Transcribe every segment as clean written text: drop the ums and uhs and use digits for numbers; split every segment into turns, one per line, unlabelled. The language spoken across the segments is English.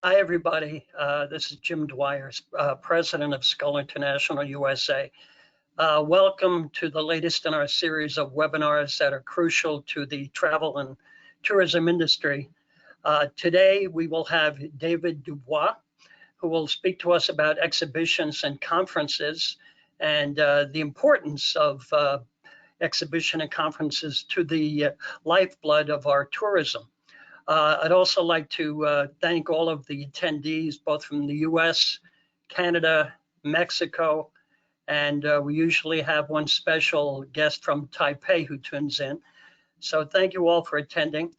Hi, everybody. This is Jim Dwyer, President of Skull International USA. Welcome to the latest in our series of webinars that are crucial to the travel and tourism industry. Today, we will have David DuBois, who will speak to us about exhibitions and conferences and the importance of exhibition and conferences to the lifeblood of our tourism. I'd also like to thank all of the attendees, both from the US, Canada, Mexico, and we usually have one special guest from Taipei who tunes in. So thank you all for attending.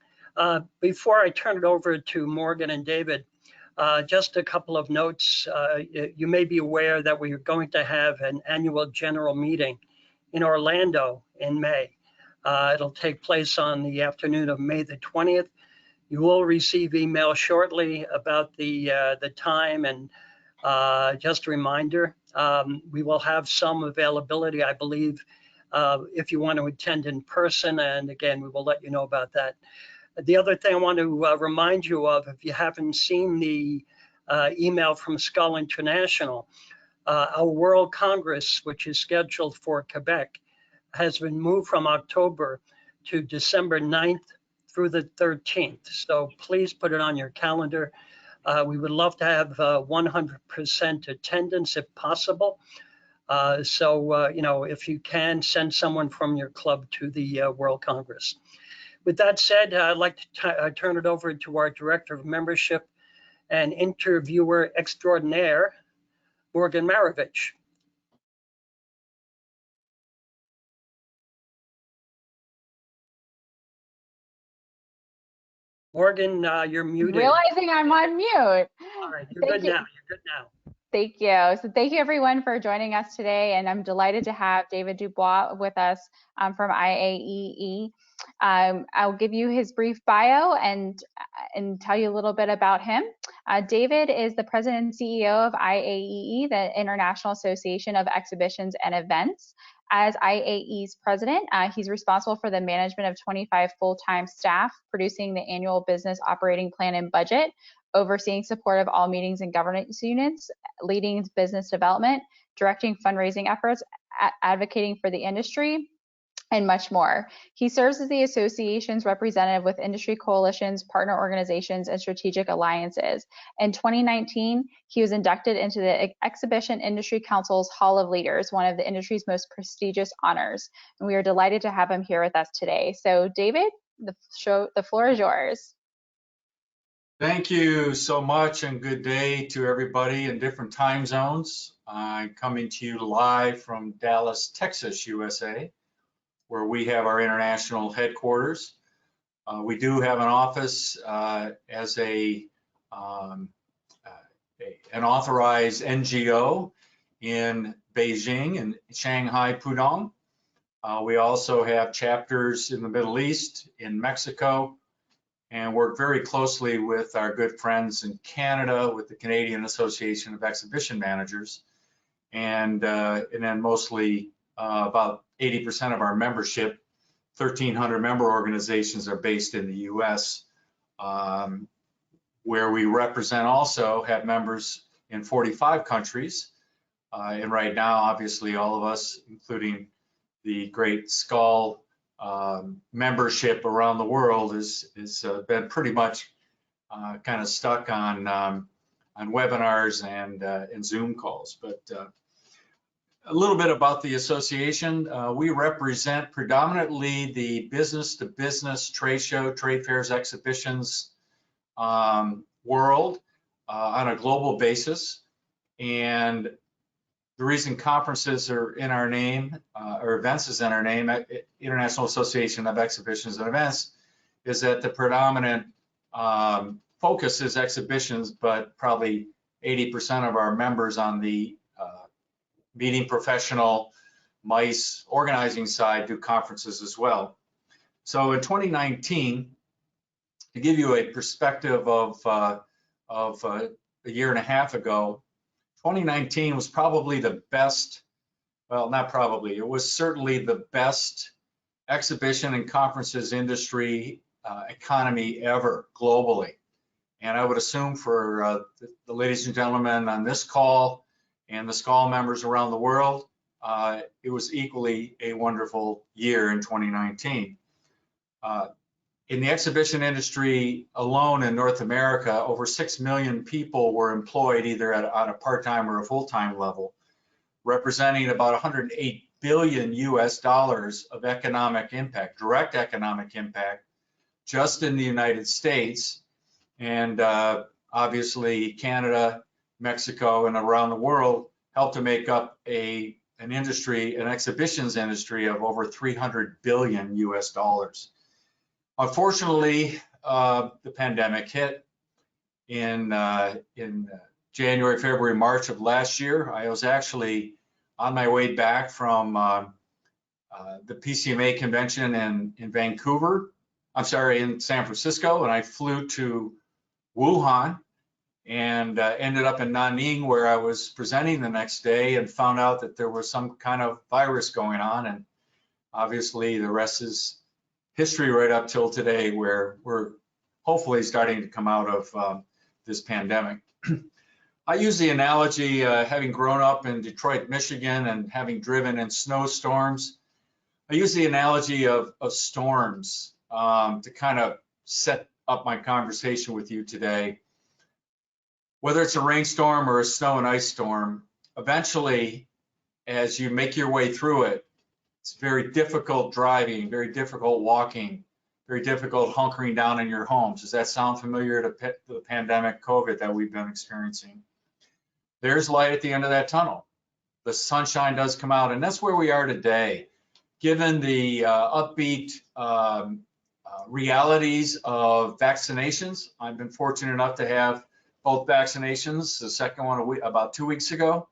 Before I turn it over to Morgan and David, just a couple of notes. You may be aware that we are going to have an annual general meeting in Orlando in May. It'll take place on the afternoon of May the 20th. You will receive email shortly about the time, and just a reminder, we will have some availability, I believe, if you want to attend in person, and again, we will let you know about that. The other thing I want to remind you of, if you haven't seen the email from Skull International, our World Congress, which is scheduled for Quebec, has been moved from October to December 9th through the 13th. So please put it on your calendar. We would love to have 100% attendance if possible. You know, if you can, send someone from your club to the World Congress. With that said, I'd like to turn it over to our Director of Membership and Interviewer Extraordinaire, Morgan Marovich. Morgan, you're muted.
Realizing I'm on mute.
All right, you're good now. You're good now.
Thank you. So thank you everyone for joining us today, and I'm delighted to have David DuBois with us from IAEE. I'll give you his brief bio and tell you a little bit about him. David is the President and CEO of IAEE, the International Association of Exhibitions and Events. As IAEE's president, he's responsible for the management of 25 full-time staff, producing the annual business operating plan and budget, overseeing support of all meetings and governance units, leading business development, directing fundraising efforts, advocating for the industry, and much more. He serves as the association's representative with industry coalitions, partner organizations, and strategic alliances. In 2019, he was inducted into the Exhibition Industry Council's Hall of Leaders, one of the industry's most prestigious honors. And we are delighted to have him here with us today. So David, the floor is yours.
Thank you so much, and good day to everybody in different time zones. I'm coming to you live from Dallas, Texas, USA, where we have our international headquarters. We do have an office as an authorized NGO in Beijing and Shanghai, Pudong. We also have chapters in the Middle East, in Mexico, and work very closely with our good friends in Canada, with the Canadian Association of Exhibition Managers, and then mostly about 80% of our membership, 1,300 member organizations, are based in the US, where we represent also have members in 45 countries. And right now, obviously, all of us, including the great Skull membership around the world, has been pretty much kind of stuck on webinars and Zoom calls. But a little bit about the association. We represent predominantly the business-to-business trade show, trade fairs, exhibitions world on a global basis. And the reason conferences are in our name, or events is in our name, International Association of Exhibitions and Events, is that the predominant focus is exhibitions, but probably 80% of our members on the meeting professional, MICE organizing side do conferences as well. So in 2019, to give you a perspective of a year and a half ago, 2019 was probably the best, well, not probably, it was certainly the best exhibition and conferences industry economy ever globally. And I would assume for the ladies and gentlemen on this call and the SCAL members around the world, it was equally a wonderful year in 2019. In the exhibition industry alone in North America, over 6 million people were employed either on a part-time or a full-time level, representing about 108 billion US dollars of economic impact, direct economic impact, just in the United States. And obviously Canada, Mexico, and around the world helped to make up an industry, an exhibitions industry of over 300 billion US dollars. Unfortunately, the pandemic hit in January, February, March of last year. I was actually on my way back from the PCMA convention in Vancouver, I'm sorry, in San Francisco, and I flew to Wuhan and ended up in Nanning, where I was presenting the next day, and found out that there was some kind of virus going on. And obviously the rest is history right up till today, where we're hopefully starting to come out of this pandemic. I use the analogy, having grown up in Detroit, Michigan, and having driven in snowstorms, I use the analogy of storms to kind of set up my conversation with you today. Whether it's a rainstorm or a snow and ice storm, eventually, as you make your way through it, it's very difficult driving, very difficult walking, very difficult hunkering down in your homes. Does that sound familiar to the pandemic COVID that we've been experiencing? There's light at the end of that tunnel. The sunshine does come out, and that's where we are today. Given the upbeat realities of vaccinations, I've been fortunate enough to have both vaccinations, the second one about 2 weeks ago,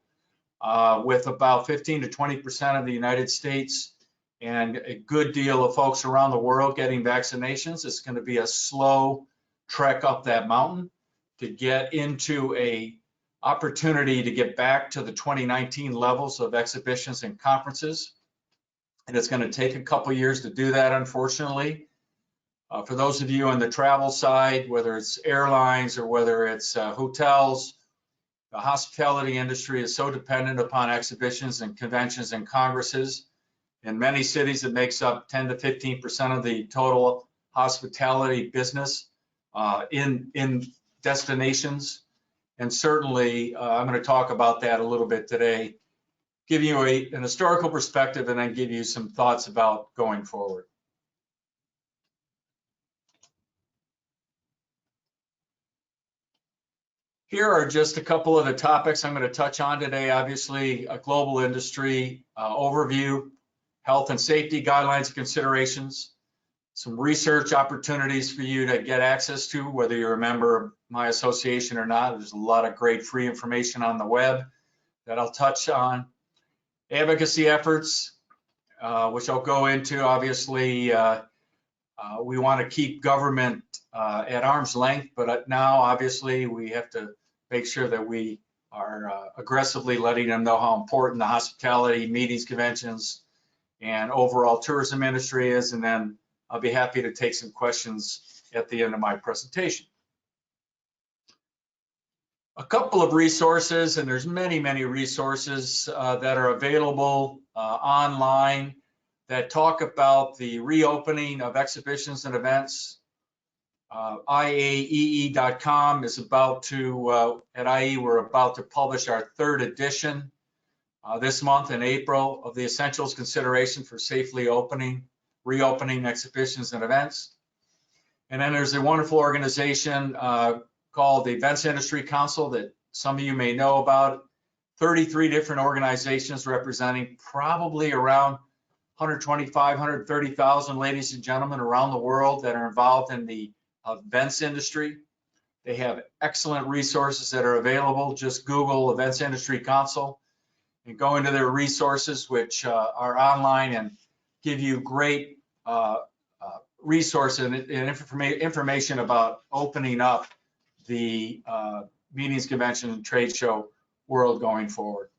with about 15 to 20% of the United States and a good deal of folks around the world getting vaccinations. It's going to be a slow trek up that mountain to get into a opportunity to get back to the 2019 levels of exhibitions and conferences. And it's going to take a couple years to do that, unfortunately. For those of you on the travel side, whether it's airlines or whether it's hotels, the hospitality industry is so dependent upon exhibitions and conventions and congresses. In many cities, it makes up 10 to 15% of the total hospitality business in destinations. And certainly, I'm going to talk about that a little bit today, give you an historical perspective, and then give you some thoughts about going forward. Here are just a couple of the topics I'm going to touch on today. Obviously, a global industry overview, health and safety guidelines and considerations, some research opportunities for you to get access to, whether you're a member of my association or not. There's a lot of great free information on the web that I'll touch on. Advocacy efforts, which I'll go into. Obviously, we want to keep government at arm's length, but now obviously we have to make sure that we are aggressively letting them know how important the hospitality, meetings, conventions, and overall tourism industry is. And then I'll be happy to take some questions at the end of my presentation. A couple of resources, and there's many, many resources that are available online that talk about the reopening of exhibitions and events. IAEE.com is about to, at IAEE, we're about to publish our third edition this month in April of the Essentials Consideration for Safely Reopening Exhibitions and Events. And then there's a wonderful organization called the Events Industry Council that some of you may know about. 33 different organizations representing probably around 125, 130,000 ladies and gentlemen around the world that are involved in the events industry. They have excellent resources that are available. Just Google Events Industry Council and go into their resources, which are online and give you great resources and information about opening up the meetings, convention, and trade show world going forward.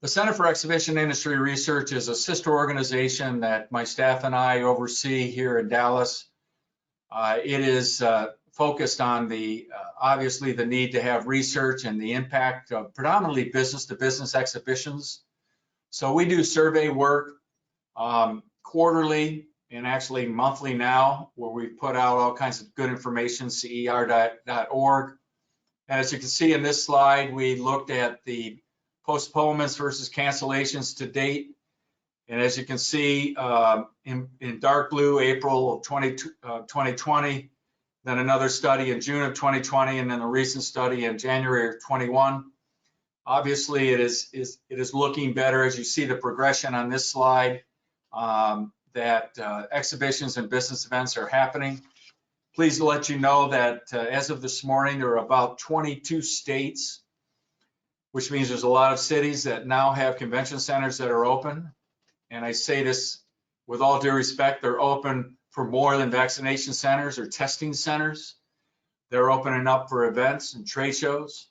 The Center for Exhibition Industry Research is a sister organization that my staff and I oversee here in Dallas. It is focused on the obviously the need to have research and the impact of predominantly business-to-business exhibitions. So we do survey work quarterly and actually monthly now, where we put out all kinds of good information, cer.org. And as you can see in this slide, we looked at the postponements versus cancellations to date. And as you can see in dark blue, April of 2020, then another study in June of 2020, and then a recent study in January of 21. Obviously, it is looking better as you see the progression on this slide, that exhibitions and business events are happening. Pleased to let you know that as of this morning, there are about 22 states, which means there's a lot of cities that now have convention centers that are open. And I say this with all due respect, they're open for more than vaccination centers or testing centers. They're opening up for events and trade shows,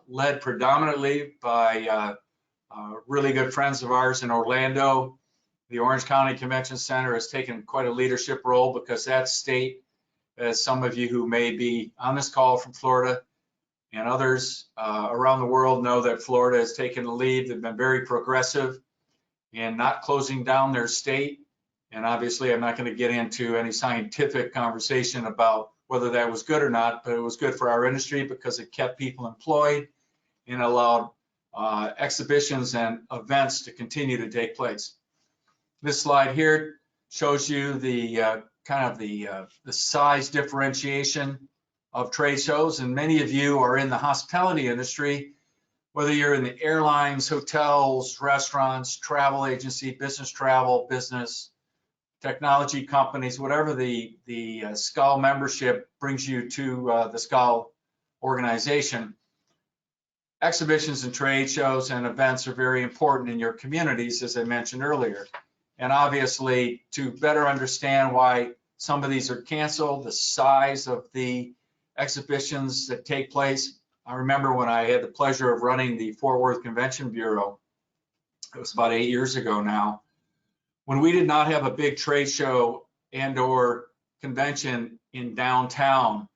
led predominantly by really good friends of ours in Orlando. The Orange County Convention Center has taken quite a leadership role because that state, as some of you who may be on this call from Florida and others around the world know, that Florida has taken the lead. They've been very progressive in not closing down their state. And obviously, I'm not going to get into any scientific conversation about whether that was good or not, but it was good for our industry because it kept people employed and allowed exhibitions and events to continue to take place. This slide here shows you the kind of the size differentiation of trade shows, and many of you are in the hospitality industry, whether you're in the airlines, hotels, restaurants, travel agency, business travel, business, technology companies, whatever the SCUL membership brings you to the SCUL organization. Exhibitions and trade shows and events are very important in your communities, as I mentioned earlier. And obviously, to better understand why some of these are canceled, the size of the exhibitions that take place. I remember when I had the pleasure of running the Fort Worth Convention Bureau, it was about 8 years ago now, when we did not have a big trade show and or convention in downtown.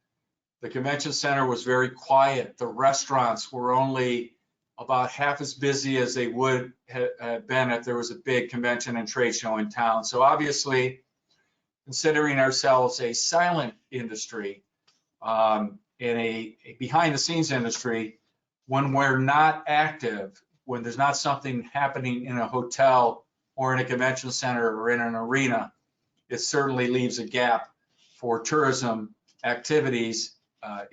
The convention center was very quiet. The restaurants were only about half as busy as they would have been if there was a big convention and trade show in town. So obviously, considering ourselves a silent industry, in a behind the scenes industry, when we're not active, when there's not something happening in a hotel or in a convention center or in an arena, it certainly leaves a gap for tourism activities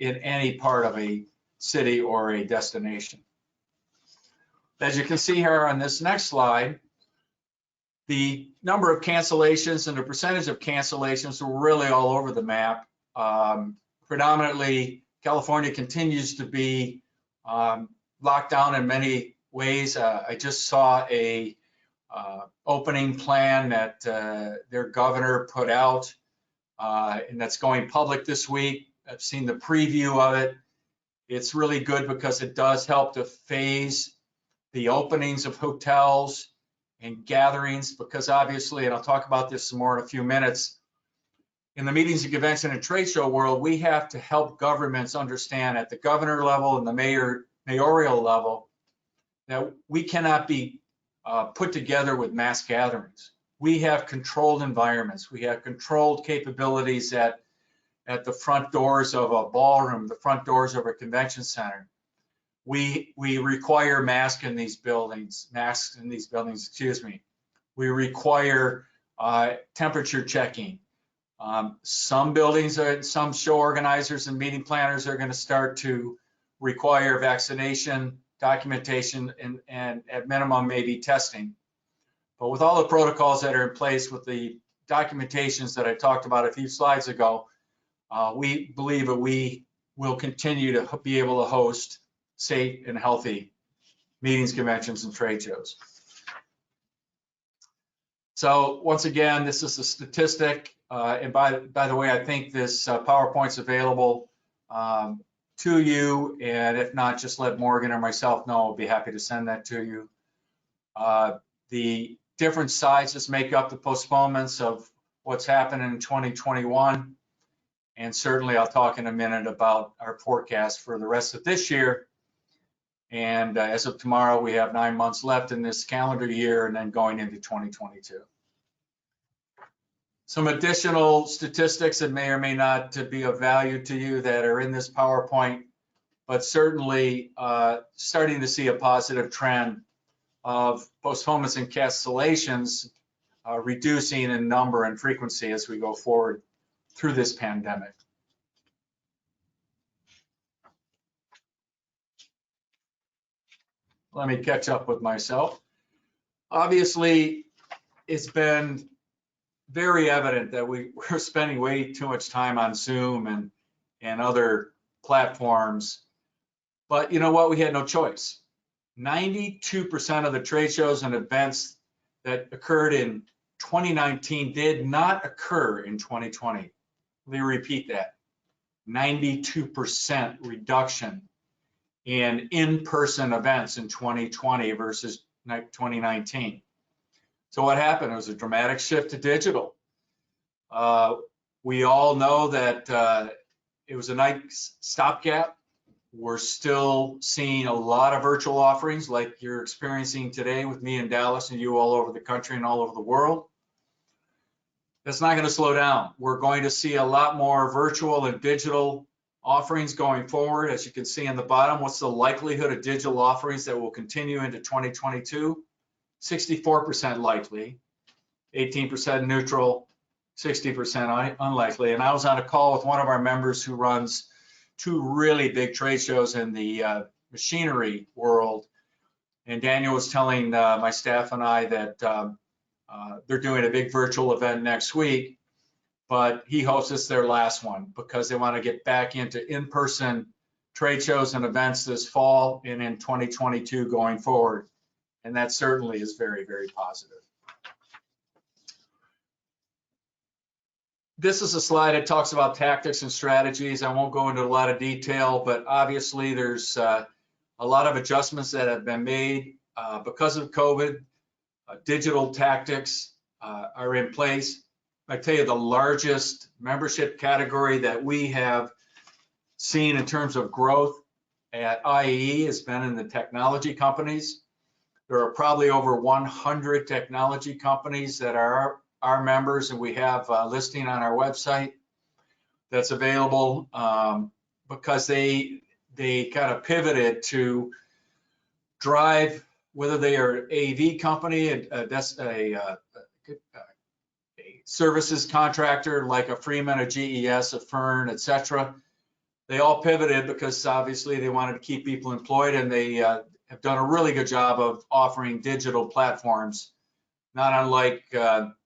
in any part of a city or a destination. As you can see here on this next slide, the number of cancellations and the percentage of cancellations were really all over the map. Predominantly, California continues to be locked down in many ways. I just saw a opening plan that their governor put out, and that's going public this week. I've seen the preview of it. It's really good because it does help to phase the openings of hotels and gatherings, because obviously, and I'll talk about this some more in a few minutes, in the meetings and convention and trade show world, we have to help governments understand at the governor level and the mayoral level that we cannot be put together with mass gatherings. We have controlled environments. We have controlled capabilities at the front doors of a ballroom, the front doors of a convention center. We require masks in these buildings, excuse me. We require temperature checking. Some buildings, some show organizers and meeting planners are going to start to require vaccination documentation and at minimum maybe testing. But with all the protocols that are in place, with the documentations that I talked about a few slides ago, we believe that we will continue to be able to host safe and healthy meetings, conventions, and trade shows. So once again, this is a statistic. And by the way, I think this PowerPoint's available to you. And if not, just let Morgan or myself know. I'll be happy to send that to you. The different sizes make up the postponements of what's happening in 2021. And certainly I'll talk in a minute about our forecast for the rest of this year. And as of tomorrow, we have 9 months left in this calendar year and then going into 2022. Some additional statistics that may or may not be of value to you that are in this PowerPoint, but certainly starting to see a positive trend of postponements and cancellations reducing in number and frequency as we go forward through this pandemic. Let me catch up with myself. Obviously, it's been very evident that we're spending way too much time on Zoom and other platforms. But you know what? We had no choice. 92% of the trade shows and events that occurred in 2019 did not occur in 2020. Let me repeat that. 92% reduction in in-person events in 2020 versus 2019. So what happened? It was a dramatic shift to digital. We all know that it was a nice stopgap. We're still seeing a lot of virtual offerings like you're experiencing today with me in Dallas and you all over the country and all over the world. That's not going to slow down. We're going to see a lot more virtual and digital offerings going forward. As you can see on the bottom, what's the likelihood of digital offerings that will continue into 2022? 64% likely, 18% neutral, 60% unlikely. And I was on a call with one of our members who runs 2 really big trade shows in the machinery world. And Daniel was telling my staff and I that they're doing a big virtual event next week, but he hopes it's their last one because they want to get back into in-person trade shows and events this fall and in 2022 going forward. And that certainly is very, very positive. This is a slide that talks about tactics and strategies. I won't go into a lot of detail, but obviously there's a lot of adjustments that have been made because of COVID. Digital tactics are in place. I tell you, the largest membership category that we have seen in terms of growth at IAEE has been in the technology companies. There are probably over 100 technology companies that are our members, and we have a listing on our website that's available because they kind of pivoted to drive, whether they are an AV company, a services contractor like a Freeman, a GES, a Fern, etc. They all pivoted because obviously they wanted to keep people employed, and they have done a really good job of offering digital platforms, not unlike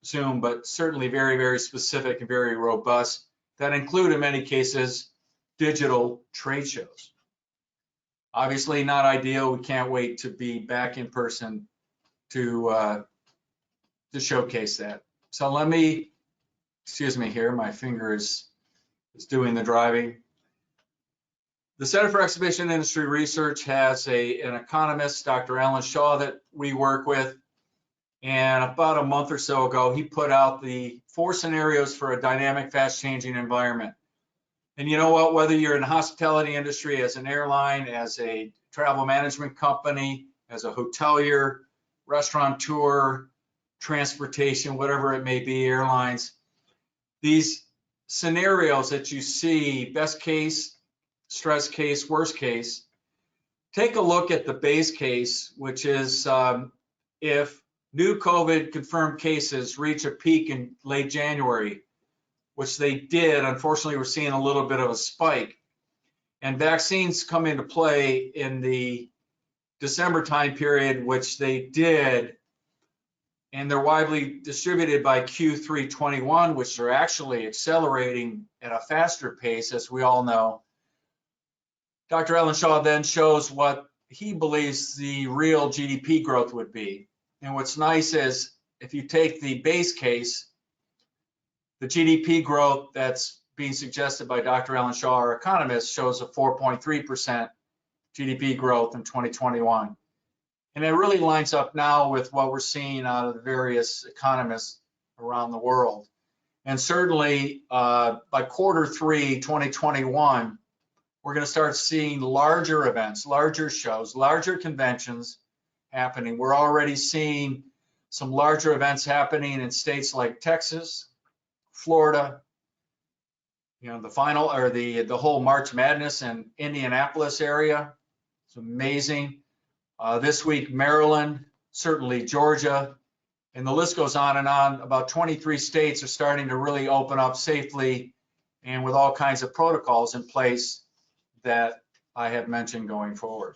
Zoom, but certainly very, very specific and very robust that include in many cases digital trade shows. Obviously not ideal. We can't wait to be back in person to showcase that. So let me, excuse me here, my finger is doing the driving. The Center for Exhibition Industry Research has an economist, Dr. Alan Shaw, that we work with. And about a month or so ago, he put out the 4 scenarios for a dynamic, fast-changing environment. And you know what, whether you're in the hospitality industry, as an airline, as a travel management company, as a hotelier, restaurateur, transportation, whatever it may be, airlines, these scenarios that you see, best case, stress case, worst case, take a look at the base case, which is if new COVID confirmed cases reach a peak in late January, which they did. Unfortunately, we're seeing a little bit of a spike. And vaccines come into play in the December time period, which they did. And they're widely distributed by Q3 21, which are actually accelerating at a faster pace, as we all know. Dr. Alan Shaw then shows what he believes the real GDP growth would be. And what's nice is if you take the base case, the GDP growth that's being suggested by Dr. Alan Shaw, our economist, shows a 4.3% GDP growth in 2021. And it really lines up now with what we're seeing out of the various economists around the world. And certainly by Q3 2021, we're going to start seeing larger events, larger shows, larger conventions happening. We're already seeing some larger events happening in states like Texas, Florida, the final or the whole March Madness in Indianapolis area. It's amazing. This week, Maryland, certainly Georgia, and the list goes on and on. About 23 states are starting to really open up safely and with all kinds of protocols in place that I have mentioned going forward.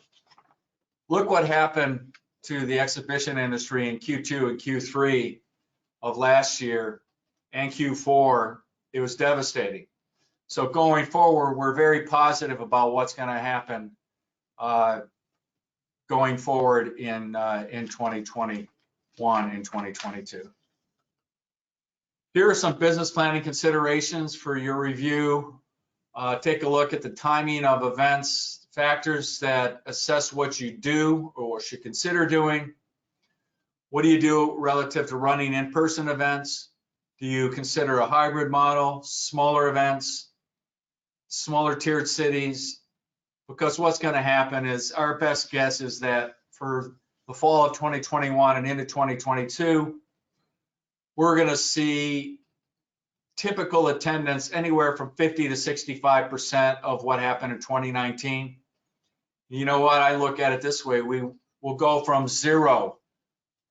Look what happened to the exhibition industry in Q2 and Q3 of last year and Q4. It was devastating. So going forward, we're very positive about what's going to happen going forward in 2021 and 2022. Here are some business planning considerations for your review. Take a look at the timing of events, factors that assess what you do or should consider doing. What do you do relative to running in-person events? Do you consider a hybrid model, smaller events, smaller tiered cities? Because what's going to happen is our best guess is that for the fall of 2021 and into 2022, we're going to see typical attendance anywhere from 50 to 65% of what happened in 2019. You know what? I look at it this way. We will go from 0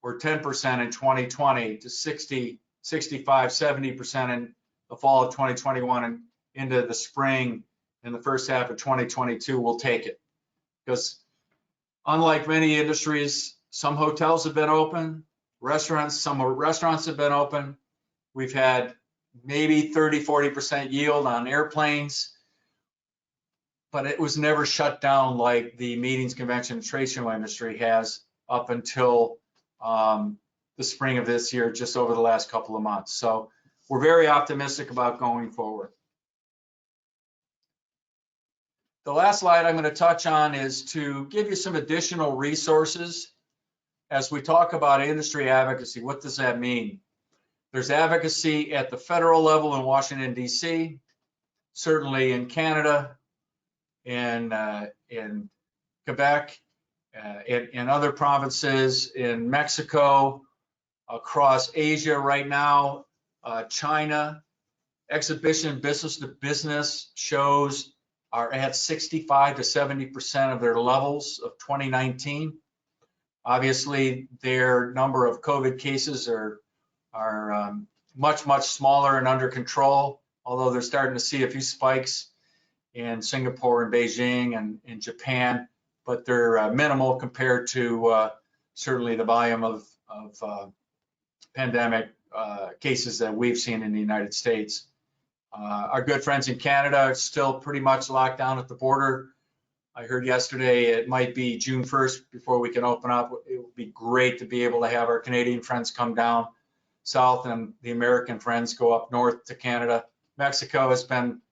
or 10% in 2020 to 60, 65, 70% in the fall of 2021 and into the spring and the first half of 2022. We'll take it. Because unlike many industries, some hotels have been open, some restaurants have been open. We've had maybe 30, 40% yield on airplanes, but it was never shut down like the meetings, convention, and trade show industry has up until the spring of this year, just over the last couple of months. So we're very optimistic about going forward. The last slide I'm going to touch on is to give you some additional resources as we talk about industry advocacy. What does that mean? There's advocacy at the federal level in Washington, D.C., certainly in Canada, in Quebec, in other provinces, in Mexico, across Asia right now, China. Exhibition business to business shows are at 65 to 70% of their levels of 2019. Obviously, their number of COVID cases are much, much smaller and under control, although they're starting to see a few spikes in Singapore and Beijing and in Japan, but they're minimal compared to certainly the volume of pandemic cases that we've seen in the United States. Our good friends in Canada are still pretty much locked down at the border. I heard yesterday it might be June 1st before we can open up. It would be great to be able to have our Canadian friends come down south and the American friends go up north to Canada. Mexico has been,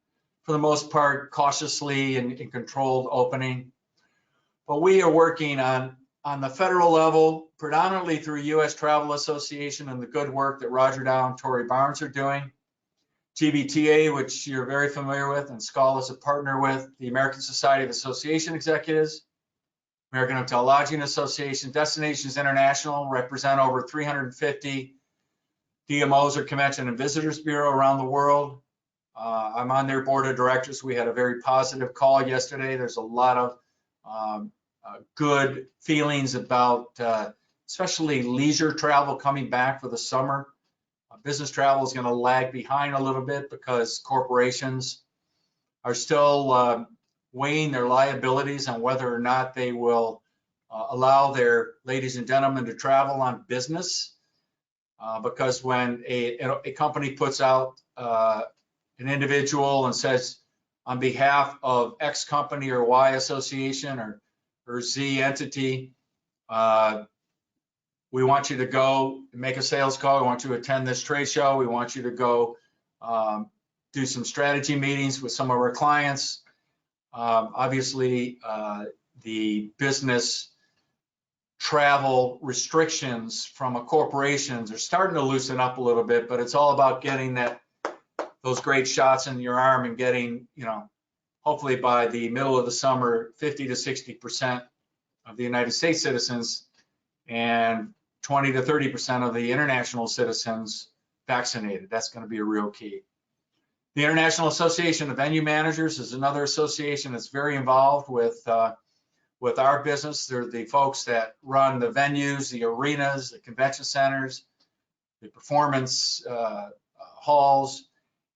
for the most part, cautiously and controlled opening. But we are working on the federal level, predominantly through U.S. Travel Association and the good work that Roger Dow and Tori Barnes are doing. GBTA, which you're very familiar with, and SCAL is a partner with, the American Society of Association Executives, American Hotel Lodging Association, Destinations International represent over 350 DMOs or Convention and Visitors Bureau around the world. I'm on their board of directors. We had a very positive call yesterday. There's a lot of good feelings about especially leisure travel coming back for the summer. Business travel is going to lag behind a little bit because corporations are still weighing their liabilities on whether or not they will allow their ladies and gentlemen to travel on business. Because when a company puts out an individual and says, on behalf of X company or Y association or Z entity, we want you to go make a sales call. We want you to attend this trade show. We want you to go do some strategy meetings with some of our clients. Obviously, the business travel restrictions from corporations are starting to loosen up a little bit, but it's all about getting that those great shots in your arm and getting, hopefully by the middle of the summer, 50 to 60% of the United States citizens and 20 to 30% of the international citizens vaccinated. That's going to be a real key. The International Association of Venue Managers is another association that's very involved with our business. They're the folks that run the venues, the arenas, the convention centers, the performance halls.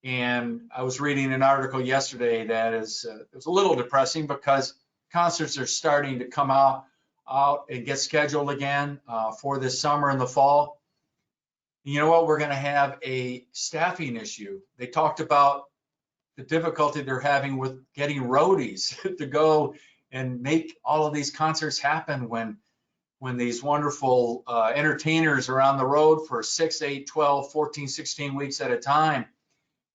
And I was reading an article yesterday that it was a little depressing because concerts are starting to come out and get scheduled again for this summer and the fall. You know what? We're going to have a staffing issue. They talked about the difficulty they're having with getting roadies to go and make all of these concerts happen when these wonderful entertainers are on the road for 6, 8, 12, 14, 16 weeks at a time.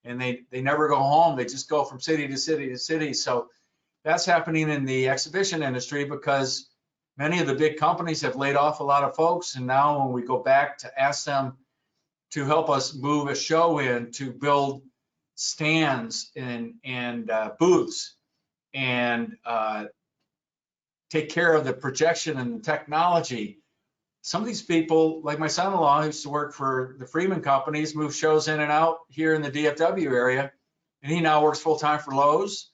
And they never go home. They just go from city to city to city. So that's happening in the exhibition industry because many of the big companies have laid off a lot of folks. And now when we go back to ask them to help us move a show in, to build stands and booths and take care of the projection and the technology. Some of these people, like my son-in-law, who used to work for the Freeman companies, move shows in and out here in the DFW area, and he now works full-time for Lowe's,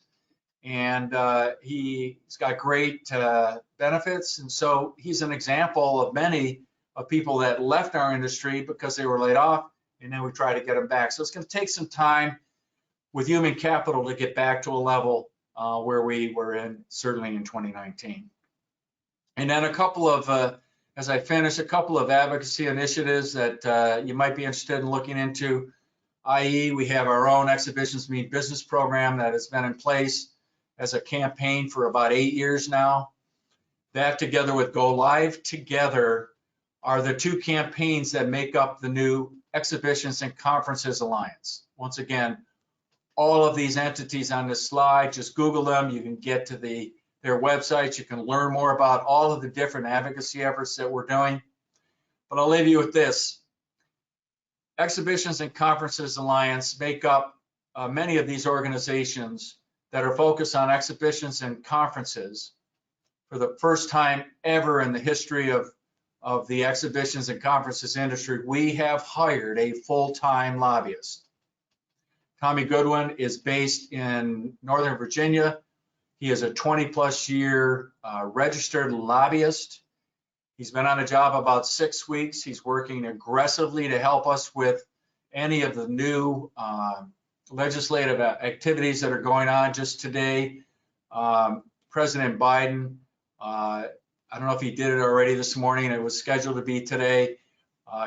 and he's got great benefits, and so he's an example of many of people that left our industry because they were laid off, and then we try to get them back. So it's going to take some time with human capital to get back to a level where we were in, certainly in 2019. And then a couple of, as I finish, a couple of advocacy initiatives that you might be interested in looking into. i.e., we have our own Exhibitions Mean Business program that has been in place as a campaign for about 8 years now. That, together with Go Live Together, are the two campaigns that make up the new Exhibitions and Conferences Alliance. Once again, all of these entities on this slide, just Google them. You can get to their websites. You can learn more about all of the different advocacy efforts that we're doing. But I'll leave you with this. Exhibitions and Conferences Alliance make up many of these organizations that are focused on exhibitions and conferences. For the first time ever in the history of the exhibitions and conferences industry, we have hired a full-time lobbyist. Tommy Goodwin is based in Northern Virginia. He is a 20-plus year registered lobbyist. He's been on a job about 6 weeks. He's working aggressively to help us with any of the new legislative activities that are going on. Just today, President Biden, I don't know if he did it already this morning, it was scheduled to be today,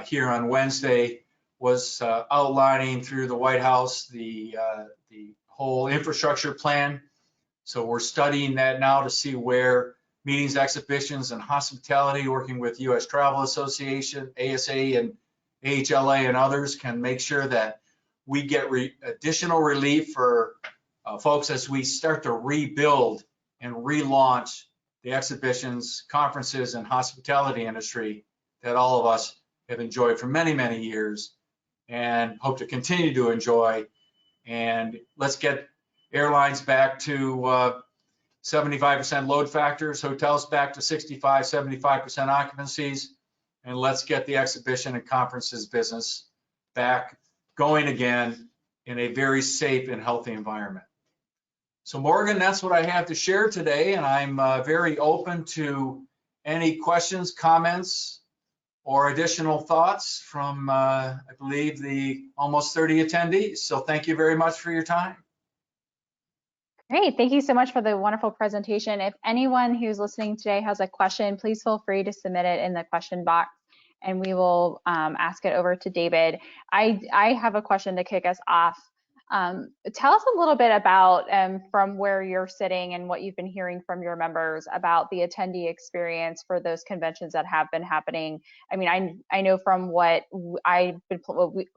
here on Wednesday, was outlining through the White House the whole infrastructure plan. So we're studying that now to see where meetings, exhibitions, and hospitality, working with U.S. Travel Association, ASA, and AHLA, and others, can make sure that we get additional relief for folks as we start to rebuild and relaunch the exhibitions, conferences, and hospitality industry that all of us have enjoyed for many, many years and hope to continue to enjoy. And let's get airlines back to 75% load factors, hotels back to 65, 75% occupancies, and let's get the exhibition and conferences business back going again in a very safe and healthy environment. So Morgan, that's what I have to share today, and I'm very open to any questions, comments, or additional thoughts from, I believe, the almost 30 attendees. So thank you very much for your time.
Great, thank you so much for the wonderful presentation. If anyone who's listening today has a question, please feel free to submit it in the question box and we will ask it over to David. I have a question to kick us off. Tell us a little bit about, from where you're sitting and what you've been hearing from your members about the attendee experience for those conventions that have been happening. I mean, I know from what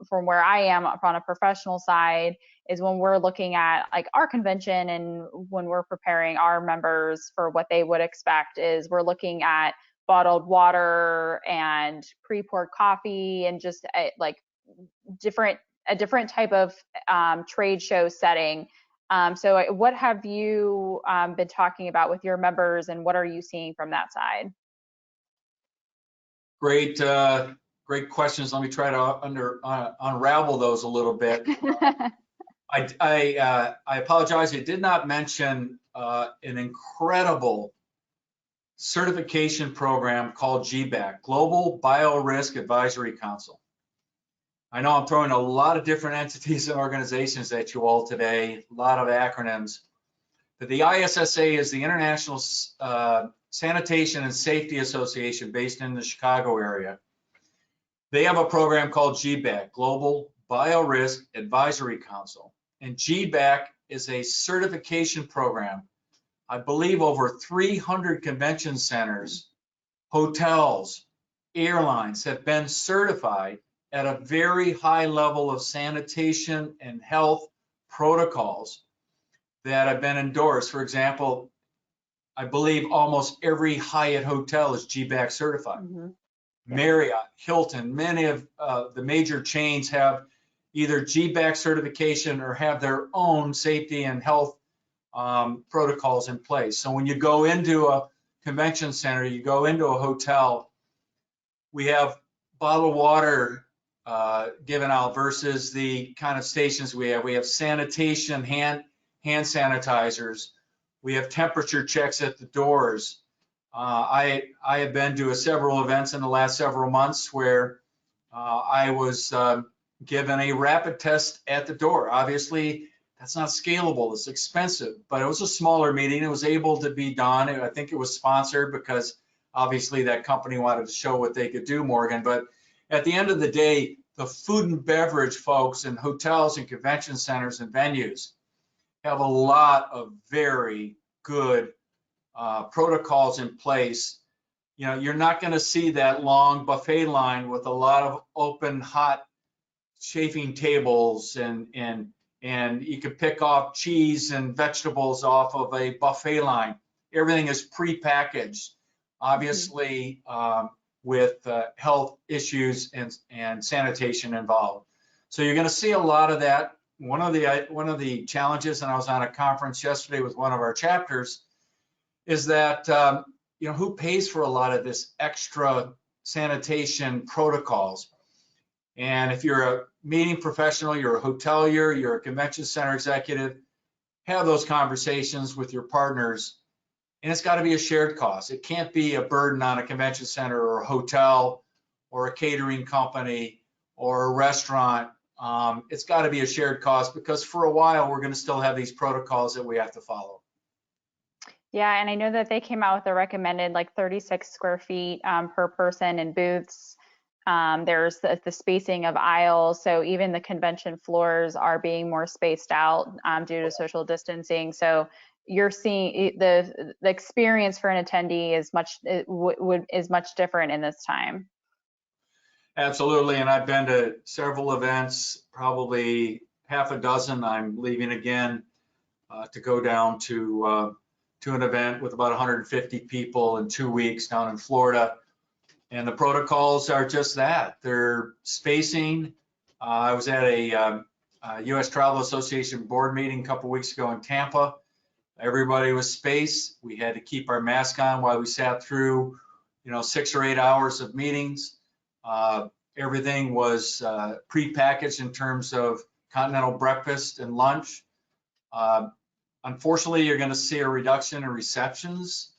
from where I am on a professional side is when we're looking at like our convention and when we're preparing our members for what they would expect is we're looking at bottled water and pre-poured coffee and just like different a different type of trade show setting. So what have you been talking about with your members, and what are you seeing from that side?
Great, great questions. Let me try to unravel those a little bit. I apologize. I did not mention an incredible certification program called GBAC, Global Biorisk Advisory Council. I know I'm throwing a lot of different entities and organizations at you all today, a lot of acronyms, but the ISSA is the International Sanitation and Safety Association based in the Chicago area. They have a program called GBAC, Global Biorisk Advisory Council. And GBAC is a certification program. I believe over 300 convention centers, hotels, airlines have been certified at a very high level of sanitation and health protocols that have been endorsed. For example, I believe almost every Hyatt hotel is GBAC certified. Mm-hmm. Marriott, Hilton, many of the major chains have either GBAC certification or have their own safety and health protocols in place. So when you go into a convention center, you go into a hotel, we have bottled water given out versus the kind of stations we have. We have sanitation, hand sanitizers. We have temperature checks at the doors. I have been to several events in the last several months where I was given a rapid test at the door. Obviously, that's not scalable. It's expensive, but it was a smaller meeting. It was able to be done. I think it was sponsored because obviously that company wanted to show what they could do, Morgan. But at the end of the day, the food and beverage folks in hotels and convention centers and venues have a lot of very good protocols in place. You know, you're not going to see that long buffet line with a lot of open, hot chafing tables, and you can pick off cheese and vegetables off of a buffet line. Everything is pre-packaged, obviously, with health issues and sanitation involved. So you're going to see a lot of that. One of the challenges, and I was on a conference yesterday with one of our chapters, is that you know, who pays for a lot of this extra sanitation protocols? And if you're a meeting professional, you're a hotelier, you're a convention center executive, have those conversations with your partners, and it's got to be a shared cost. It can't be a burden on a convention center or a hotel or a catering company or a restaurant. It's got to be a shared cost, because for a while we're going to still have these protocols that we have to follow.
Yeah, and I know that they came out with a recommended like 36 square feet per person in booths. There's the spacing of aisles, so even the convention floors are being more spaced out due to social distancing. So you're seeing the experience for an attendee is much different in this time.
Absolutely, and I've been to several events, probably half a dozen. I'm leaving again to go down to an event with about 150 people in 2 weeks down in Florida. And the protocols are just that. They're spacing. I was at a U.S. Travel Association board meeting a couple weeks ago in Tampa. Everybody was spaced. We had to keep our mask on while we sat through, 6 or 8 hours of meetings. Everything was pre-packaged in terms of continental breakfast and lunch. Unfortunately, you're going to see a reduction in receptions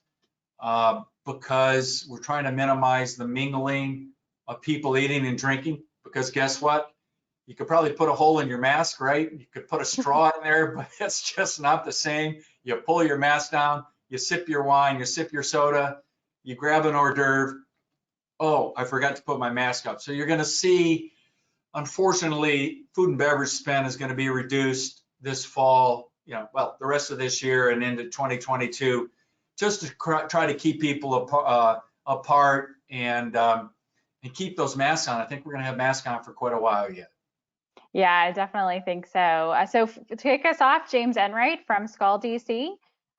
because we're trying to minimize the mingling of people eating and drinking, because guess what? You could probably put a hole in your mask, right? You could put a straw in there, but it's just not the same. You pull your mask down, you sip your wine, you sip your soda, you grab an hors d'oeuvre. Oh, I forgot to put my mask up. So you're going to see, unfortunately, food and beverage spend is going to be reduced this fall, the rest of this year and into 2022, just to try to keep people apart and keep those masks on. I think we're going to have masks on for quite a while yet.
Yeah, I definitely think so. So to kick us off, James Enright from Skull DC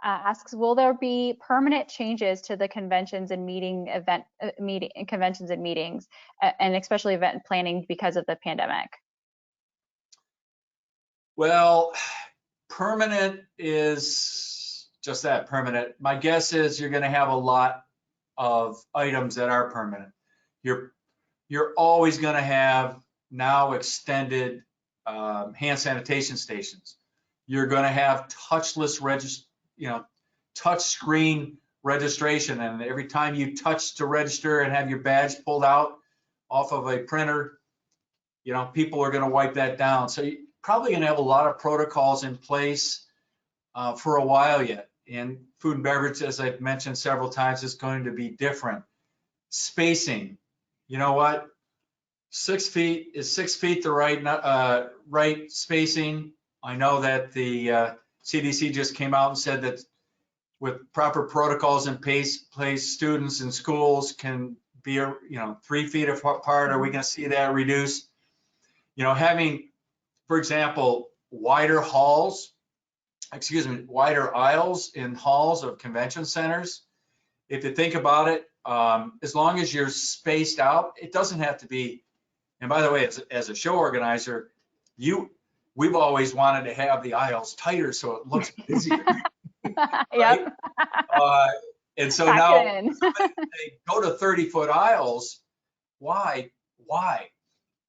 asks, will there be permanent changes to the conventions and conventions and meetings, and especially event planning because of the pandemic?
Well, permanent is just that, permanent. My guess is you're going to have a lot of items that are permanent. You're always going to have now extended hand sanitation stations. You're going to have touchless touch screen registration, and every time you touch to register and have your badge pulled out off of a printer, people are going to wipe that down. So you're probably going to have a lot of protocols in place for a while yet. And food and beverage, as I've mentioned several times, is going to be different. Spacing, you know what? 6 feet is 6 feet the right spacing. I know that the CDC just came out and said that with proper protocols in place, students in schools can be 3 feet apart. Are we going to see that reduce? Having, for example, wider aisles in halls of convention centers. If you think about it, as long as you're spaced out, it doesn't have to be. And by the way, as a show organizer, we've always wanted to have the aisles tighter so it looks busier.
Yep.
And so
Pack
now
it in.
they go to 30-foot aisles. Why?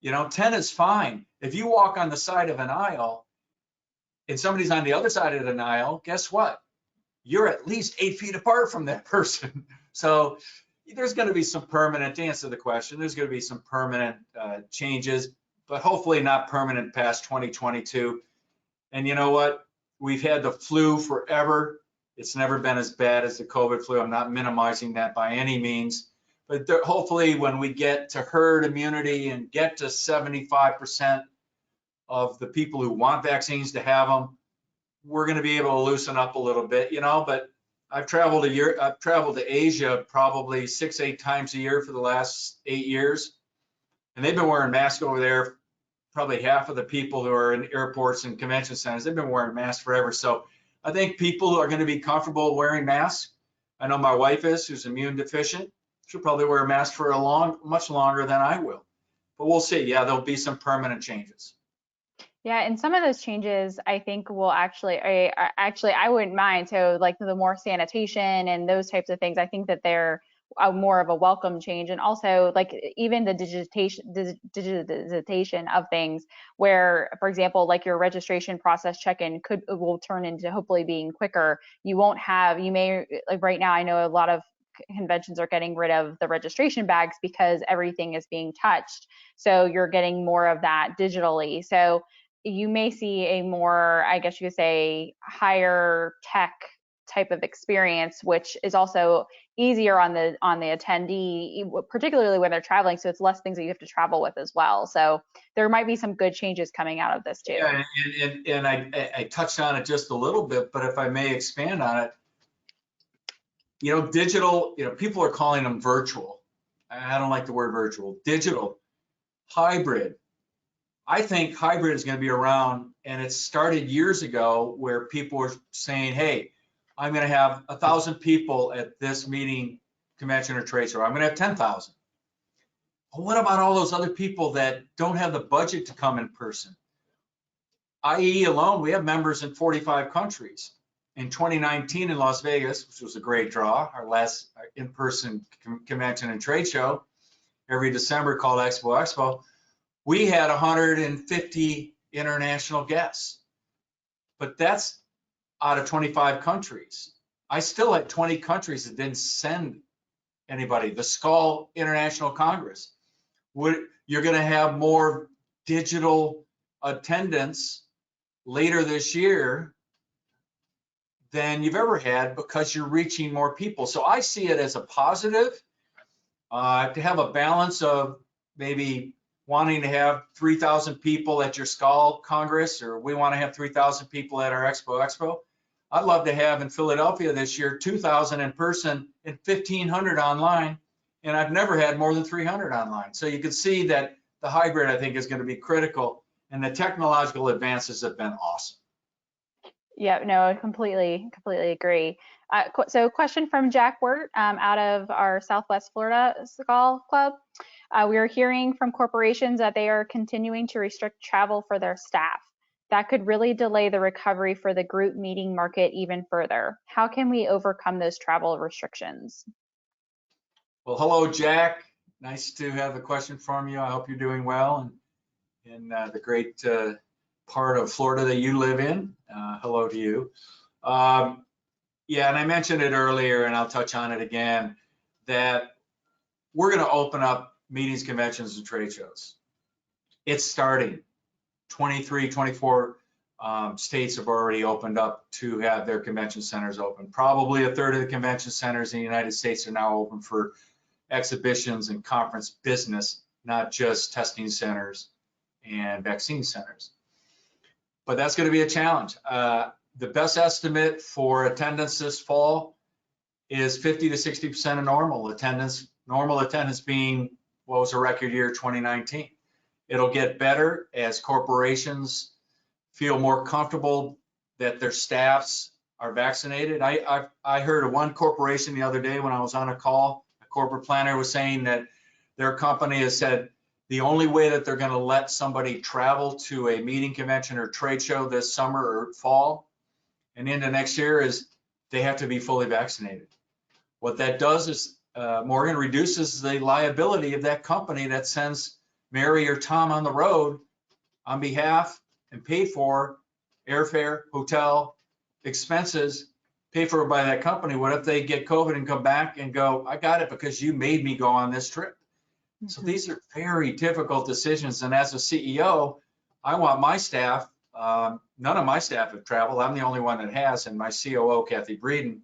10 is fine. If you walk on the side of an aisle and somebody's on the other side of an aisle, guess what? You're at least 8 feet apart from that person. So there's going to be some permanent, to answer the question, there's going to be some permanent changes, but hopefully not permanent past 2022. And you know what? We've had the flu forever. It's never been as bad as the COVID flu. I'm not minimizing that by any means. But hopefully when we get to herd immunity and get to 75% of the people who want vaccines to have them, we're going to be able to loosen up a little bit, but I've traveled to Asia probably 6-8 times a year for the last 8 years. And they've been wearing masks over there. Probably half of the people who are in airports and convention centers, they've been wearing masks forever. So I think people are going to be comfortable wearing masks. I know my wife is, who's immune deficient. She'll probably wear a mask for much longer than I will. But we'll see. Yeah, there'll be some permanent changes.
Yeah, and some of those changes I think will I wouldn't mind. So like the more sanitation and those types of things, I think that they're more of a welcome change. And also like even the digitization of things where, for example, like your registration process check-in will turn into hopefully being quicker. You may, like right now, I know a lot of conventions are getting rid of the registration bags because everything is being touched. So you're getting more of that digitally. So you may see a more, I guess you could say, higher tech type of experience, which is also easier on the attendee, particularly when they're traveling. So it's less things that you have to travel with as well. So there might be some good changes coming out of this too.
Yeah, and I touched on it just a little bit, but if I may expand on it, digital, people are calling them virtual. I don't like the word virtual. Digital, hybrid. I think hybrid is going to be around, and it started years ago where people were saying, hey, I'm going to have 1,000 people at this meeting, convention or trade show. I'm going to have 10,000. Well, what about all those other people that don't have the budget to come in person? IAEE alone, we have members in 45 countries. In 2019 in Las Vegas, which was a great draw, our last in-person convention and trade show, every December called Expo, we had 150 international guests, but that's out of 25 countries. I still had 20 countries that didn't send anybody. The Skull International Congress. You're going to have more digital attendance later this year than you've ever had because you're reaching more people. So I see it as a positive to have a balance of maybe wanting to have 3,000 people at your Skull Congress, or we want to have 3,000 people at our Expo. I'd love to have in Philadelphia this year 2,000 in person and 1,500 online, and I've never had more than 300 online. So you can see that the hybrid, I think, is going to be critical, and the technological advances have been awesome.
Yeah, no, I completely agree. So question from Jack Wirt out of our Southwest Florida Skull Club. We are hearing from corporations that they are continuing to restrict travel for their staff. that could really delay the recovery for the group meeting market even further. How can we overcome those travel restrictions?
Well, hello, Jack. Nice to have a question from you. I hope you're doing well in the great part of Florida that you live in. Hello to you. Yeah, and I mentioned it earlier, and I'll touch on it again, that we're going to open up meetings, conventions, and trade shows. It's starting. 23, 24 states have already opened up to have their convention centers open. Probably a third of the convention centers in the United States are now open for exhibitions and conference business, not just testing centers and vaccine centers. But that's going to be a challenge. The best estimate for attendance this fall is 50 to 60% of normal attendance. Normal attendance being what was a record year, 2019. It'll get better as corporations feel more comfortable that their staffs are vaccinated. I heard of one corporation the other day when I was on a call. A corporate planner was saying that their company has said the only way that they're going to let somebody travel to a meeting, convention, or trade show this summer or fall and into next year is they have to be fully vaccinated. What that does is, Morgan, reduces the liability of that company that sends Mary or Tom on the road on behalf and paid for airfare, hotel, expenses paid for by that company. What if they get COVID and come back and go, I got it because you made me go on this trip? Mm-hmm. So these are very difficult decisions. And as a CEO, I want my staff, none of my staff have traveled. I'm the only one that has, and my COO, Kathy Breeden.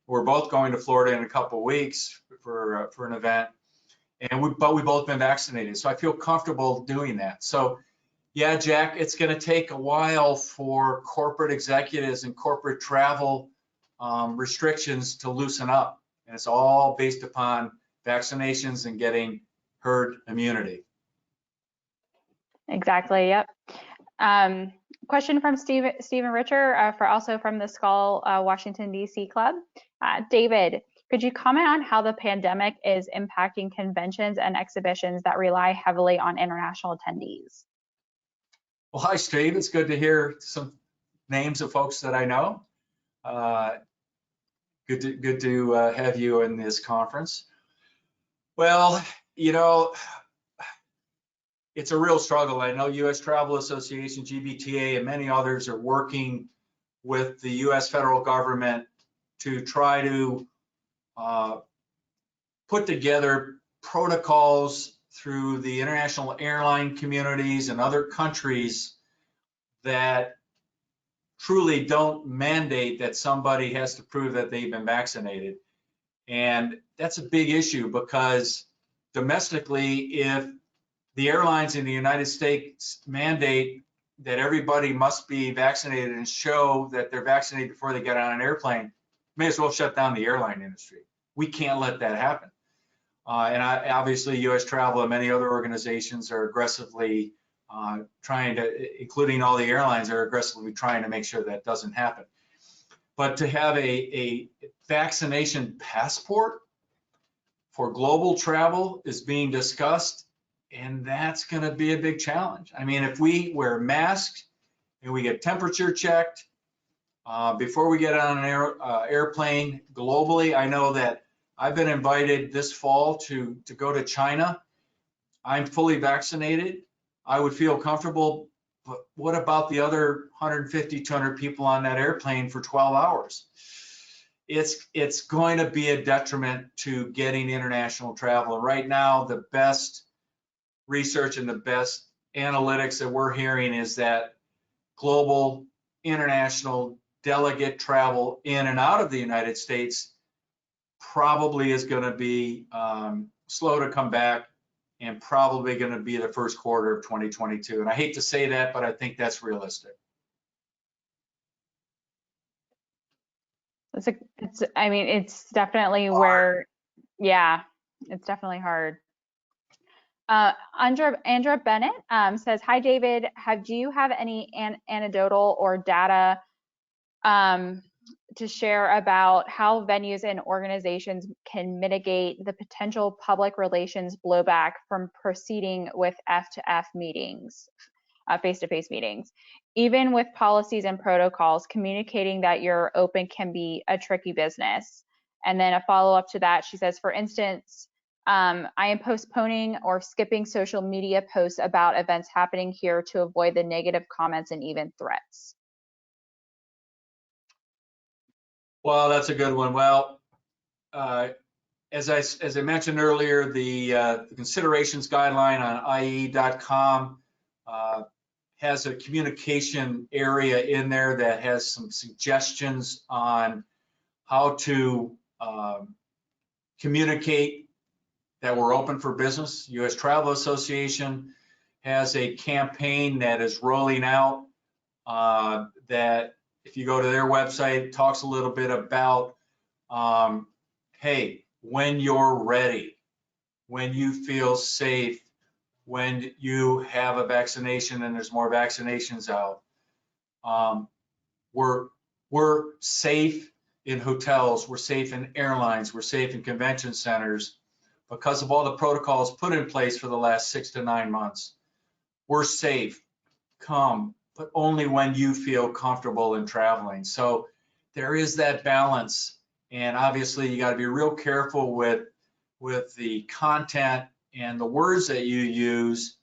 We're both going to Florida in a couple of weeks for an event. But we've both been vaccinated, so I feel comfortable doing that. So, yeah, Jack, it's going to take a while for corporate executives and corporate travel restrictions to loosen up, and it's all based upon vaccinations and getting herd immunity.
Exactly. Yep. Question from Stephen Richer, also from the Skull Washington D.C. Club. David, could you comment on how the pandemic is impacting conventions and exhibitions that rely heavily on international attendees?
Well, hi, Steve. It's good to hear some names of folks that I know. Good to have you in this conference. Well, you know, it's a real struggle. I know U.S. Travel Association, GBTA, and many others are working with the U.S. federal government to try to put together protocols through the international airline communities and other countries that truly don't mandate that somebody has to prove that they've been vaccinated. And that's a big issue because domestically, if the airlines in the United States mandate that everybody must be vaccinated and show that they're vaccinated before they get on an airplane, may as well shut down the airline industry. We can't let that happen. Obviously, U.S. Travel and many other organizations are aggressively trying to, including all the airlines, are aggressively trying to make sure that doesn't happen. But to have a vaccination passport for global travel is being discussed, and that's going to be a big challenge. I mean, if we wear masks and we get temperature checked before we get on an airplane globally, I know that I've been invited this fall to go to China. I'm fully vaccinated. I would feel comfortable, but what about the other 150, 200 people on that airplane for 12 hours? It's going to be a detriment to getting international travel. And right now, the best research and the best analytics that we're hearing is that global international delegate travel in and out of the United States probably is going to be slow to come back and probably going to be the first quarter of 2022. And I hate to say that, but I think that's realistic.
I mean, it's definitely hard. Where, yeah, it's definitely hard. Andra Bennett says, hi, David. Do you have any anecdotal or data to share about how venues and organizations can mitigate the potential public relations blowback from proceeding with F2F meetings, face-to-face meetings? Even with policies and protocols, communicating that you're open can be a tricky business. And then a follow-up to that, she says, for instance, I am postponing or skipping social media posts about events happening here to avoid the negative comments and even threats.
Well, that's a good one. Well, as I mentioned earlier, the considerations guideline on IAEE.com has a communication area in there that has some suggestions on how to communicate that we're open for business. U.S. Travel Association has a campaign that is rolling out that, if you go to their website, it talks a little bit about, hey, when you're ready, when you feel safe, when you have a vaccination and there's more vaccinations out. We're safe in hotels, we're safe in airlines, we're safe in convention centers because of all the protocols put in place for the last 6 to 9 months. We're safe, come, but only when you feel comfortable in traveling. So there is that balance. And obviously you got to be real careful with the content and the words that you use.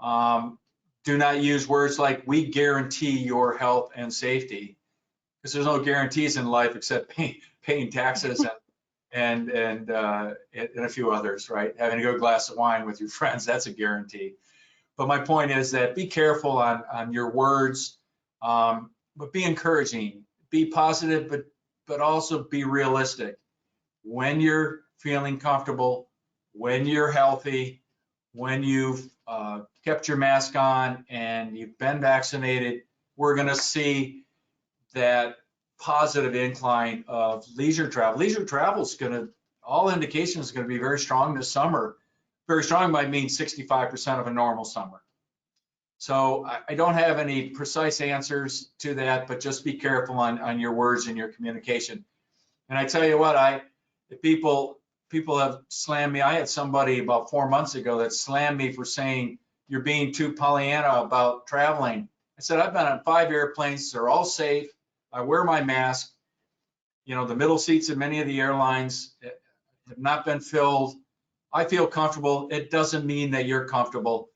Do not use words like "we guarantee your health and safety," because there's no guarantees in life except paying taxes and a few others, right? Having a good glass of wine with your friends, that's a guarantee. But my point is that be careful on your words, but be encouraging, be positive, but also be realistic. When you're feeling comfortable, when you're healthy, when you've kept your mask on and you've been vaccinated, we're going to see that positive incline of leisure travel. Leisure travel is going to, all indications, is going to be very strong this summer. Very strong might mean 65% of a normal summer. So I don't have any precise answers to that, but just be careful on your words and your communication. And I tell you what, people have slammed me. I had somebody about 4 months ago that slammed me for saying you're being too Pollyanna about traveling. I said, I've been on 5 airplanes. They're all safe. I wear my mask. You know, the middle seats in many of the airlines have not been filled. I feel comfortable. It doesn't mean that you're comfortable.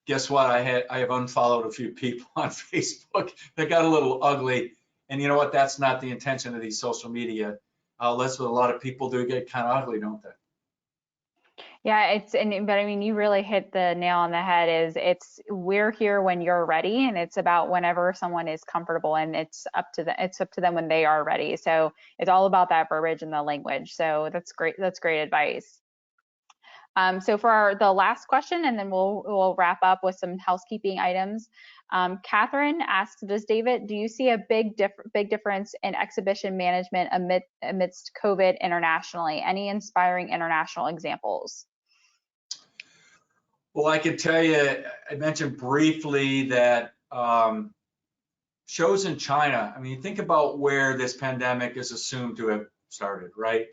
Guess what? I have unfollowed a few people on Facebook that got a little ugly. And you know what? That's not the intention of these social media outlets, but a lot of people do get kind of ugly, don't they?
Yeah, but I mean, you really hit the nail on the head. We're here when you're ready, and it's about whenever someone is comfortable, and it's up to them when they are ready. So it's all about that verbiage and the language. So that's great. That's great advice. So for the last question, and then we'll wrap up with some housekeeping items. Catherine asks, do you see a big difference in exhibition management amidst COVID internationally? Any inspiring international examples?
Well, I can tell you, I mentioned briefly that shows in China, I mean, think about where this pandemic is assumed to have started, right?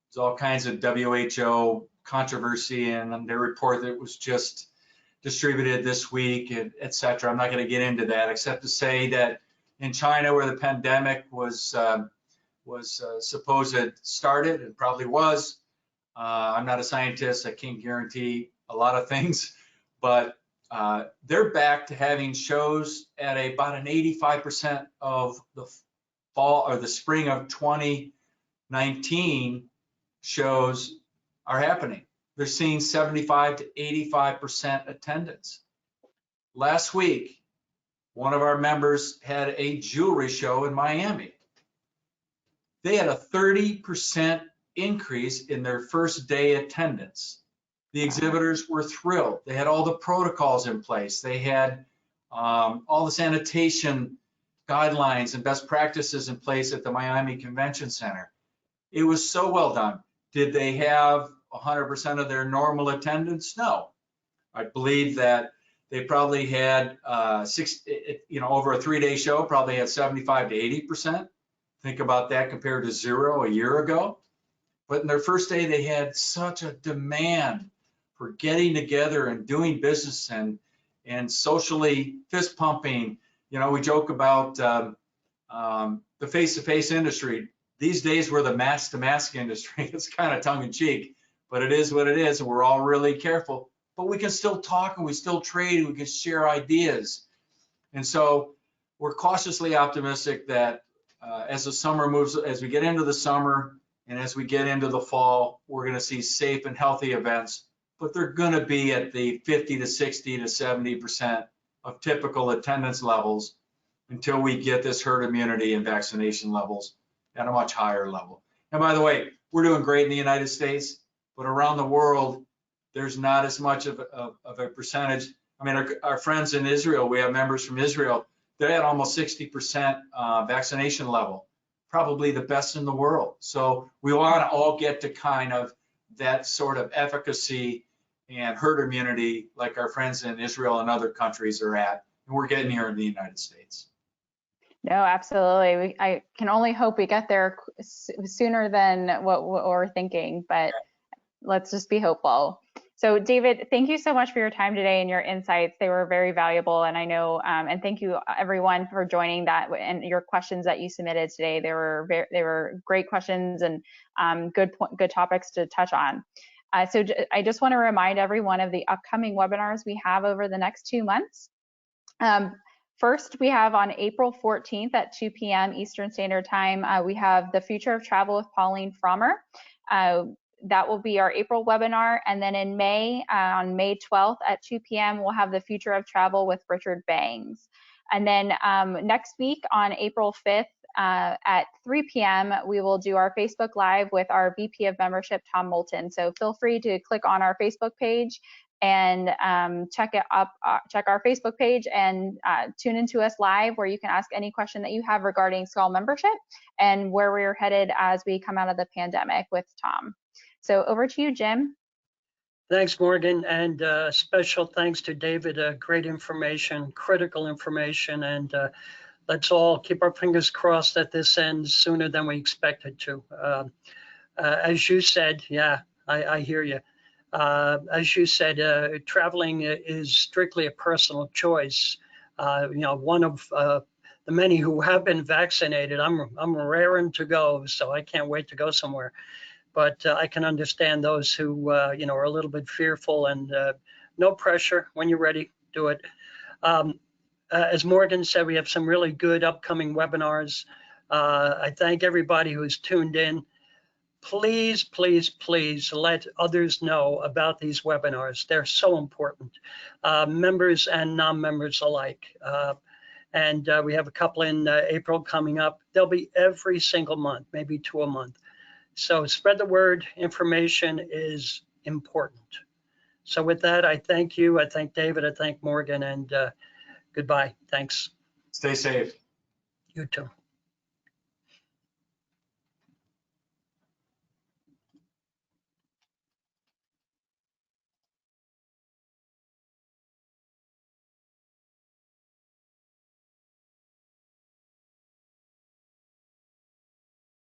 There's all kinds of WHO controversy and their report that was just distributed this week, et cetera. I'm not going to get into that, except to say that in China, where the pandemic was supposed to started, it probably was. I'm not a scientist. I can't guarantee a lot of things, but they're back to having shows at about an 85% of the fall or the spring of 2019 shows are happening. They're seeing 75 to 85% attendance. Last week, one of our members had a jewelry show in Miami. They had a 30% increase in their first day attendance. The exhibitors were thrilled. They had all the protocols in place. They had all the sanitation guidelines and best practices in place at the Miami Convention Center. It was so well done. Did they have 100% of their normal attendance? No. I believe that they probably had over a 3-day show, probably had 75 to 80%. Think about that compared to 0 a year ago. But in their first day, they had such a demand for getting together and doing business and socially fist pumping You know, we joke about the face-to-face industry. These days, we're the mask-to-mask industry. It's kind of tongue-in-cheek, but it is what it is, and we're all really careful. But we can still talk, and we still trade, and we can share ideas. And so we're cautiously optimistic that as the summer moves, as we get into the summer and as we get into the fall, we're going to see safe and healthy events, but they're going to be at the 50 to 60 to 70% of typical attendance levels until we get this herd immunity and vaccination levels at a much higher level. And by the way, we're doing great in the United States, but around the world, there's not as much of a percentage. I mean, our friends in Israel, we have members from Israel, they're at almost 60% vaccination level, probably the best in the world. So we want to all get to kind of that sort of efficacy and herd immunity like our friends in Israel and other countries are at, and we're getting here in the United States.
No, absolutely. I can only hope we get there sooner than what we're thinking, but let's just be hopeful. So David, thank you so much for your time today and your insights. They were very valuable, and I know, and thank you everyone for joining that and your questions that you submitted today. They were great questions and good topics to touch on. So I just want to remind everyone of the upcoming webinars we have over the next 2 months. First, we have on April 14th at 2 p.m. Eastern Standard Time, we have the Future of Travel with Pauline Frommer. That will be our April webinar. And then in May, on May 12th at 2 p.m., we'll have the Future of Travel with Richard Bangs. And then next week on April 5th at 3 p.m., we will do our Facebook Live with our VP of Membership, Tom Moulton. So feel free to click on our Facebook page and check our Facebook page and tune into us live, where you can ask any question that you have regarding SCUL membership and where we're headed as we come out of the pandemic with Tom. So over to you, Jim.
Thanks, Morgan, and special thanks to David. Great information, critical information, and let's all keep our fingers crossed that this ends sooner than we expected to. As you said, yeah, I hear you. As you said, traveling is strictly a personal choice. You know, one of the many who have been vaccinated, I'm raring to go, so I can't wait to go somewhere. But I can understand those who, you know, are a little bit fearful, and no pressure. When you're ready, do it. As Morgan said, we have some really good upcoming webinars. I thank everybody who's tuned in. Please, please, please let others know about these webinars. They're so important, members and non-members alike. And we have a couple in April coming up. They'll be every single month, maybe 2 a month. So spread the word. Information is important. So with that, I thank you. I thank David. I thank Morgan, and goodbye. Thanks.
Stay safe.
You too.